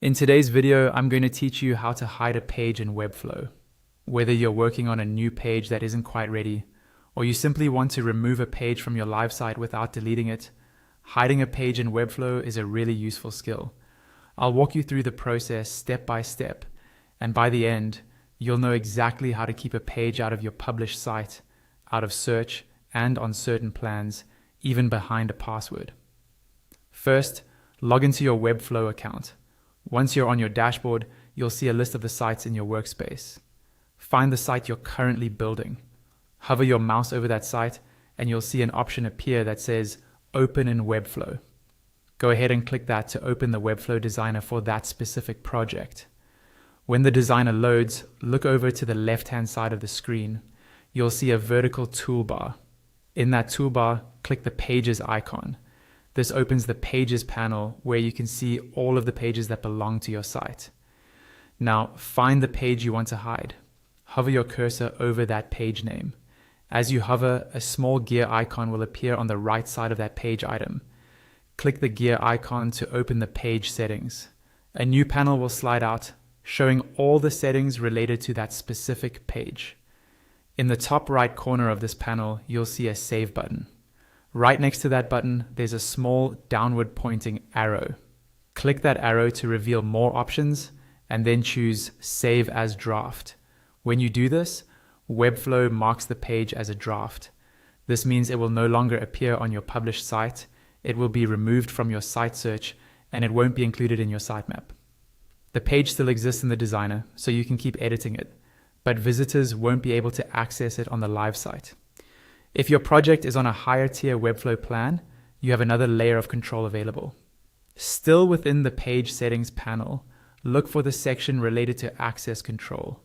In today's video, I'm going to teach you how to hide a page in Webflow. Whether you're working on a new page that isn't quite ready, or you simply want to remove a page from your live site without deleting it, hiding a page in Webflow is a really useful skill. I'll walk you through the process step by step, and by the end, you'll know exactly how to keep a page out of your published site, out of search, and on certain plans, even behind a password. First, log into your Webflow account. Once you're on your dashboard, you'll see a list of the sites in your workspace. Find the site you're currently building. Hover your mouse over that site, and you'll see an option appear that says Open in Webflow. Go ahead and click that to open the Webflow designer for that specific project. When the designer loads, look over to the left-hand side of the screen. You'll see a vertical toolbar. In that toolbar, click the Pages icon. This opens the Pages panel where you can see all of the pages that belong to your site. Now, find the page you want to hide. Hover your cursor over that page name. As you hover, a small gear icon will appear on the right side of that page item. Click the gear icon to open the page settings. A new panel will slide out, showing all the settings related to that specific page. In the top right corner of this panel, you'll see a Save button. Right next to that button, there's a small downward pointing arrow. Click that arrow to reveal more options and then choose Save as Draft. When you do this, Webflow marks the page as a draft. This means it will no longer appear on your published site, it will be removed from your site search, and it won't be included in your sitemap. The page still exists in the designer, so you can keep editing it, but visitors won't be able to access it on the live site. If your project is on a higher tier Webflow plan, you have another layer of control available. Still within the Page Settings panel, look for the section related to access control.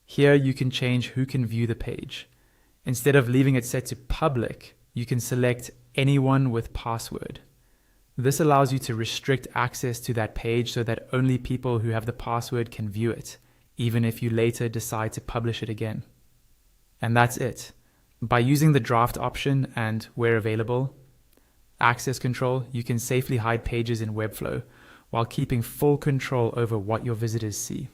Here you can change who can view the page. Instead of leaving it set to public, you can select anyone with password. This allows you to restrict access to that page so that only people who have the password can view it, even if you later decide to publish it again. And that's it. By using the draft option and, where available, access control, you can safely hide pages in Webflow while keeping full control over what your visitors see.